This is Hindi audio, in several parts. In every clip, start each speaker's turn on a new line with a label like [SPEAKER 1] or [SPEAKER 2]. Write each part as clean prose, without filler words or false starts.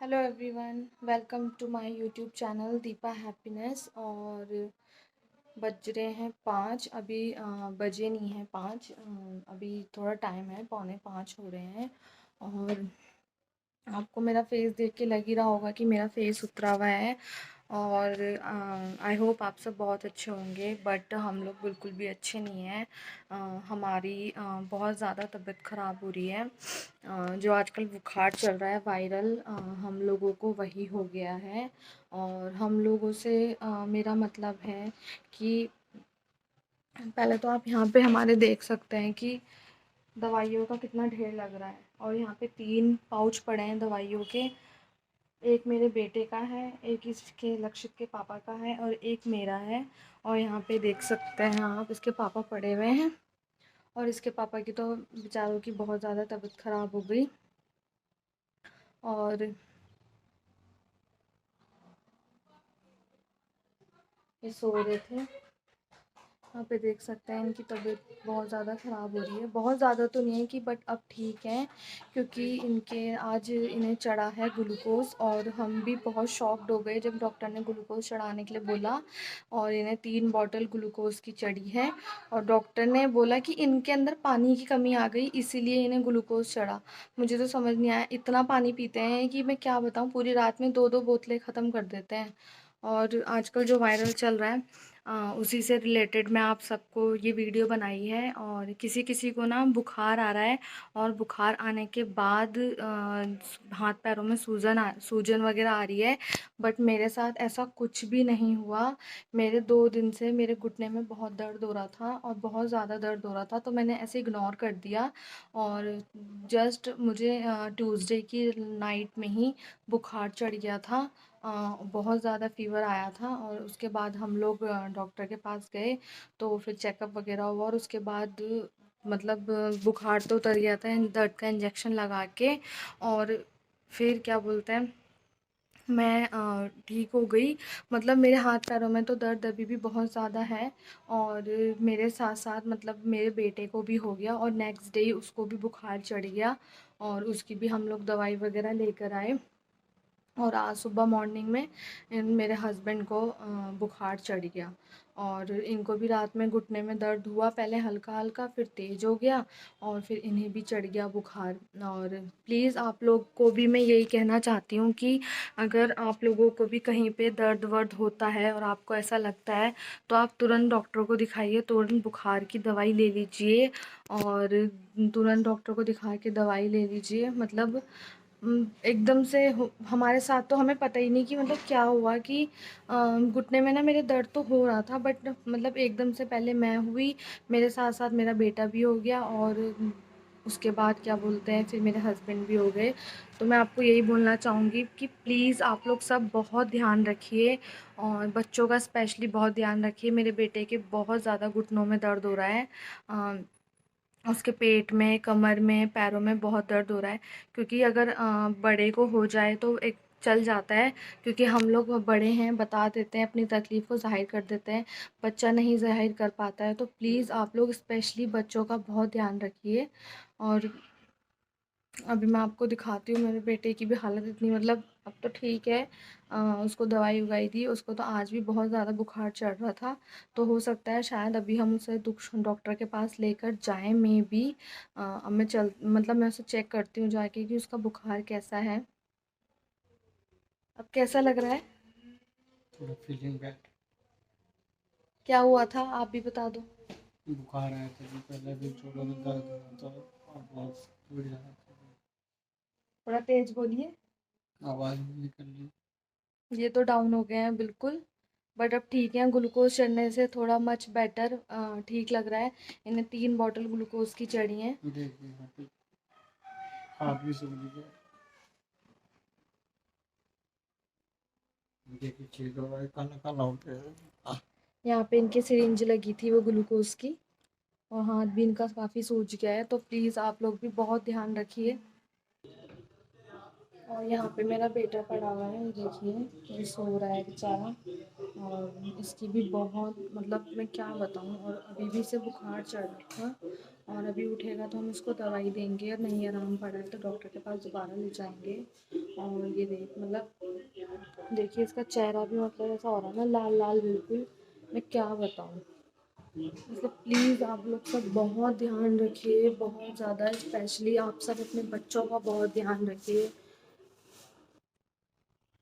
[SPEAKER 1] Hello everyone, welcome to my YouTube channel Deepa happiness. और बज रहे हैं 5। अभी बजे नहीं हैं 5। अभी थोड़ा टाइम है, 4:45 हो रहे हैं। और आपको मेरा फेस देख के लग ही रहा होगा कि मेरा फेस उतरा हुआ है। और आई होप आप सब बहुत अच्छे होंगे, बट हम लोग बिल्कुल भी अच्छे नहीं हैं। हमारी बहुत ज़्यादा तबीयत ख़राब हो रही है। जो आजकल बुखार चल रहा है वायरल, हम लोगों को वही हो गया है। और हम लोगों से मेरा मतलब है कि पहले तो आप यहाँ पे हमारे देख सकते हैं कि दवाइयों का कितना ढेर लग रहा है। और यहाँ पे 3 पाउच पड़े हैं दवाइयों के। एक मेरे बेटे का है, एक इसके लक्षित के पापा का है और एक मेरा है। और यहाँ पे देख सकते हैं आप, इसके पापा पड़े हुए हैं। और इसके पापा की तो बेचारों की बहुत ज़्यादा तबीयत ख़राब हो गई। और ये सो रहे थे। यहाँ पे देख सकते हैं इनकी तबीयत बहुत ज़्यादा ख़राब हो रही है। बहुत ज़्यादा तो नहीं है कि, बट अब ठीक है, क्योंकि इनके आज इन्हें चढ़ा है ग्लूकोज़। और हम भी बहुत शॉक्ड हो गए जब डॉक्टर ने ग्लूकोज़ चढ़ाने के लिए बोला। और इन्हें 3 बॉटल ग्लूकोज़ की चढ़ी है। और डॉक्टर ने बोला कि इनके अंदर पानी की कमी आ गई, इसीलिए इन्हें ग्लूकोज़ चढ़ा। मुझे तो समझ नहीं आया, इतना पानी पीते हैं कि मैं क्या बताऊँ, पूरी रात में 2-2 बोतलें ख़त्म कर देते हैं। और आजकल जो वायरल चल रहा है, उसी से रिलेटेड मैं आप सबको ये वीडियो बनाई है। और किसी किसी को ना बुखार आ रहा है, और बुखार आने के बाद हाथ पैरों में सूजन वगैरह आ रही है। बट मेरे साथ ऐसा कुछ भी नहीं हुआ। मेरे 2 दिन से मेरे घुटने में बहुत दर्द हो रहा था, और बहुत ज़्यादा दर्द हो रहा था, तो मैंने ऐसे इग्नोर कर दिया। और जस्ट मुझे ट्यूसडे की नाइट में ही बुखार चढ़ गया था। बहुत ज़्यादा फ़ीवर आया था। और उसके बाद हम लोग डॉक्टर के पास गए, तो फिर चेकअप वगैरह हुआ। और उसके बाद मतलब बुखार तो उतर गया था, दर्द का इंजेक्शन लगा के। और फिर क्या बोलते हैं, मैं ठीक हो गई। मतलब मेरे हाथ पैरों में तो दर्द अभी भी बहुत ज़्यादा है। और मेरे साथ साथ मतलब मेरे बेटे को भी हो गया, और नेक्स्ट डे उसको भी बुखार चढ़ गया। और उसकी भी हम लोग दवाई वगैरह लेकर आए। और आज सुबह मॉर्निंग में मेरे हस्बैंड को बुखार चढ़ गया। और इनको भी रात में घुटने में दर्द हुआ, पहले हल्का हल्का, फिर तेज़ हो गया, और फिर इन्हें भी चढ़ गया बुखार। और प्लीज़ आप लोग को भी मैं यही कहना चाहती हूँ कि अगर आप लोगों को भी कहीं पे दर्द वर्द होता है और आपको ऐसा लगता है, तो आप तुरंत डॉक्टर को दिखाइए, तुरंत बुखार की दवाई ले लीजिए। और तुरंत डॉक्टर को दिखा के दवाई ले लीजिए। मतलब एकदम से हमारे साथ तो हमें पता ही नहीं कि मतलब क्या हुआ कि घुटने में ना मेरे दर्द तो हो रहा था, बट मतलब एकदम से पहले मैं हुई, मेरे साथ साथ मेरा बेटा भी हो गया। और उसके बाद क्या बोलते हैं, फिर मेरे हस्बैंड भी हो गए। तो मैं आपको यही बोलना चाहूँगी कि प्लीज़ आप लोग सब बहुत ध्यान रखिए, और बच्चों का स्पेशली बहुत ध्यान रखिए। मेरे बेटे के बहुत ज़्यादा घुटनों में दर्द हो रहा है। उसके पेट में, कमर में, पैरों में बहुत दर्द हो रहा है। क्योंकि अगर बड़े को हो जाए तो एक चल जाता है, क्योंकि हम लोग बड़े हैं, बता देते हैं, अपनी तकलीफ़ को ज़ाहिर कर देते हैं। बच्चा नहीं ज़ाहिर कर पाता है। तो प्लीज़ आप लोग स्पेशली बच्चों का बहुत ध्यान रखिए। और अभी मैं आपको दिखाती हूँ, मेरे बेटे की भी हालत इतनी, मतलब अब तो ठीक है। उसको दवाई उगाई थी, उसको तो आज भी बहुत ज़्यादा बुखार चढ़ रहा था। तो हो सकता है शायद अभी हम उसे डॉक्टर के पास लेकर जाएं, मे बी। अब मैं मतलब मैं उसे चेक करती हूँ जाके कि उसका बुखार कैसा है। अब कैसा लग रहा है?
[SPEAKER 2] थोड़ा फीलिंग बैड।
[SPEAKER 1] क्या हुआ था, आप भी बता दो।
[SPEAKER 2] बुखार आया था, जो पहले भी जोड़ों में दर्द हो रहा था और बहुत बढ़ रहा था।
[SPEAKER 1] थोड़ा तेज बोलिए।
[SPEAKER 2] आवाज़ भी निकल ली।
[SPEAKER 1] ये तो डाउन हो गए हैं बिल्कुल। बट अब ठीक है, ग्लूकोज चढ़ने से थोड़ा मच बेटर, ठीक लग रहा है। इन्हें 3 बॉटल ग्लूकोज की चढ़ी हैं।
[SPEAKER 2] देखिए यहाँ पे हाथ भी सूख गया। देखिए ठीक हो रहा है, काला काला हो गया है।
[SPEAKER 1] यहाँ पे इनके सिरिंज लगी थी वो ग्लूकोज की, और हाथ भी इनका काफ़ी सूज गया है। तो प्लीज़ आप लोग भी बहुत ध्यान रखिए। और यहाँ पे मेरा बेटा पड़ा हुआ है, देखिए ये सो रहा है बेचारा। और इसकी भी बहुत, मतलब मैं क्या बताऊँ, और अभी भी इसे बुखार चढ़ रहा था। और अभी उठेगा तो हम इसको दवाई देंगे, और नहीं आराम पड़ा है तो डॉक्टर के पास दोबारा ले जाएंगे। और ये देखिए इसका चेहरा भी मतलब ऐसा हो रहा है ना, लाल लाल बिल्कुल। मैं क्या बताऊँ। मतलब प्लीज़ आप लोग सब बहुत ध्यान रखिए, बहुत ज़्यादा। स्पेशली आप सब अपने बच्चों का बहुत ध्यान रखिए।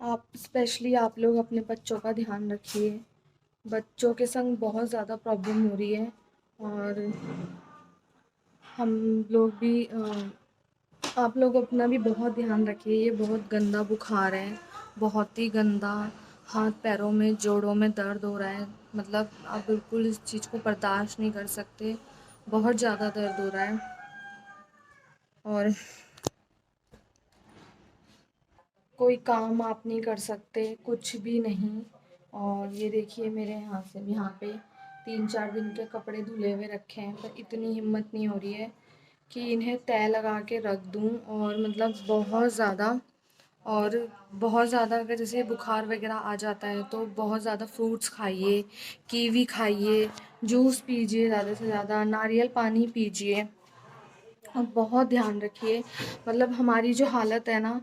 [SPEAKER 1] आप लोग अपने बच्चों का ध्यान रखिए। बच्चों के संग बहुत ज़्यादा प्रॉब्लम हो रही है। और हम लोग भी आप लोग अपना भी बहुत ध्यान रखिए। ये बहुत गंदा बुखार है, बहुत ही गंदा। हाथ पैरों में, जोड़ों में दर्द हो रहा है। मतलब आप बिल्कुल इस चीज़ को बर्दाश्त नहीं कर सकते। बहुत ज़्यादा दर्द हो रहा है और कोई काम आप नहीं कर सकते, कुछ भी नहीं। और ये देखिए मेरे यहाँ से भी, यहाँ पे 3-4 दिन के कपड़े धुले हुए रखे हैं, पर इतनी हिम्मत नहीं हो रही है कि इन्हें तय लगा के रख दूँ। और मतलब बहुत ज़्यादा अगर जैसे बुखार वगैरह आ जाता है तो बहुत ज़्यादा फ्रूट्स खाइए, कीवी खाइए, जूस पीजिए, ज़्यादा से ज़्यादा नारियल पानी पीजिए और बहुत ध्यान रखिए। मतलब हमारी जो हालत है ना,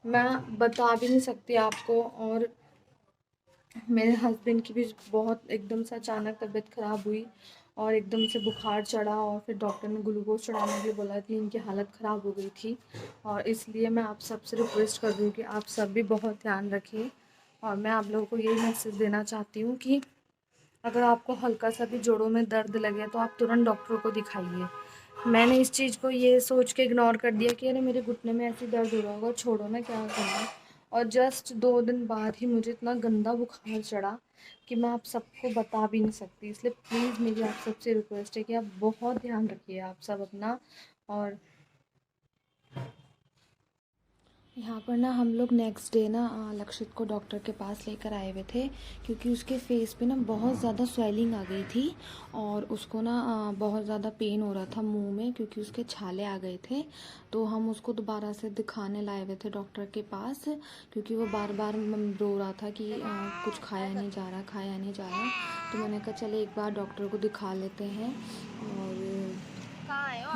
[SPEAKER 1] मैं बता भी नहीं सकती आपको। और मेरे हस्बैंड की भी बहुत एकदम से अचानक तबीयत ख़राब हुई और एकदम से बुखार चढ़ा और फिर डॉक्टर ने ग्लूकोज चढ़ाने के लिए बोला कि इनकी हालत ख़राब हो गई थी। और इसलिए मैं आप सबसे रिक्वेस्ट कर रही हूँ कि आप सब भी बहुत ध्यान रखें। और मैं आप लोगों को यही मैसेज देना चाहती हूँ कि अगर आपको हल्का सा भी जोड़ों में दर्द लगे तो आप तुरंत डॉक्टर को दिखाइए। मैंने इस चीज़ को ये सोच के इग्नोर कर दिया कि अरे मेरे घुटने में ऐसी दर्द हो रहा होगा, छोड़ो ना क्या करना है। और जस्ट 2 दिन बाद ही मुझे इतना गंदा बुखार चढ़ा कि मैं आप सबको बता भी नहीं सकती। इसलिए प्लीज़ मेरी आप सबसे रिक्वेस्ट है कि आप बहुत ध्यान रखिए आप सब अपना। और यहाँ पर ना हम लोग नेक्स्ट डे ना लक्षित को डॉक्टर के पास लेकर आए हुए थे, क्योंकि उसके फेस पे ना बहुत ज़्यादा स्वेलिंग आ गई थी और उसको ना बहुत ज़्यादा पेन हो रहा था मुंह में, क्योंकि उसके छाले आ गए थे। तो हम उसको दोबारा से दिखाने लाए हुए थे डॉक्टर के पास, क्योंकि वो बार बार रो रहा था कि कुछ खाया नहीं जा रहा, खाया नहीं जा रहा। तो मैंने कहा चले एक बार डॉक्टर को दिखा लेते हैं। और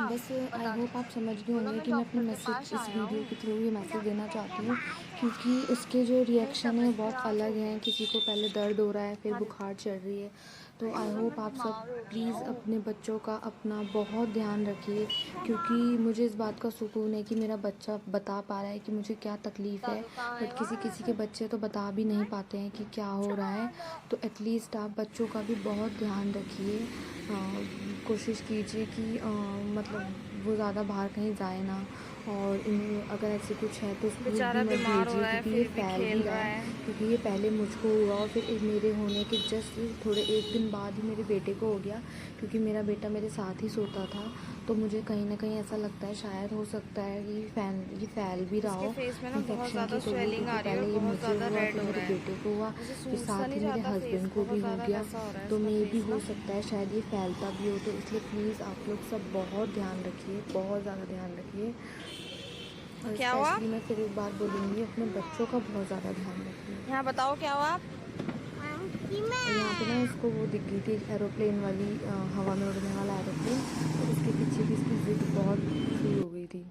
[SPEAKER 1] बस आई होप आप समझ गए होंगे कि मैं अपने मैसेज इस वीडियो के थ्रू ये मैसेज देना चाहती हूँ, क्योंकि उसके जो रिएक्शन है बहुत अलग हैं। किसी को पहले दर्द हो रहा है, फिर बुखार चढ़ रही है। तो आई होप आप सब प्लीज़ अपने बच्चों का अपना बहुत ध्यान रखिए, क्योंकि मुझे इस बात का सुकून है कि मेरा बच्चा बता पा रहा है कि मुझे क्या तकलीफ़ है। बट किसी किसी के बच्चे तो बता भी नहीं पाते हैं कि क्या हो रहा है। तो एटलीस्ट आप बच्चों का भी बहुत ध्यान रखिए। कोशिश कीजिए कि मतलब वो ज़्यादा बाहर कहीं जाए ना। और अगर ऐसे कुछ है तो स्कूल भी मत भेजिए, क्योंकि ये फैल भी रहा है। क्योंकि ये पहले मुझको हुआ और फिर मेरे होने के जस्ट थोड़े 1 दिन बाद ही मेरे बेटे को हो गया, क्योंकि मेरा बेटा मेरे साथ ही सोता था। तो मुझे कहीं ना कहीं ऐसा लगता है शायद हो सकता है कि ये फैल भी रहा हो इन्फेक्शन की वजह, क्योंकि पहले ये मुझे हुआ, फिर मेरे बेटे को हुआ, फिर साथ ही मेरे हस्बैंड को भी हो गया। तो मे भी हो सकता है शायद ये फैलता भी हो। तो इसलिए प्लीज़ आप लोग सब बहुत ध्यान रखिए, बहुत ज़्यादा ध्यान रखिए। और
[SPEAKER 3] क्या हुआ?
[SPEAKER 1] स्पेशली मैं फिर एक बार बोलूँगी, अपने बच्चों का बहुत ज़्यादा ध्यान रखिए।
[SPEAKER 3] यहाँ बताओ क्या हुआ?
[SPEAKER 1] और यहाँ पे ना इसको वो दिख गई थी एरोप्लेन वाली, हवा में उड़ने वाला एरोप्लेन, तो उसके पीछे भी इसकी ज़िद बहुत शुरू हो गई थी।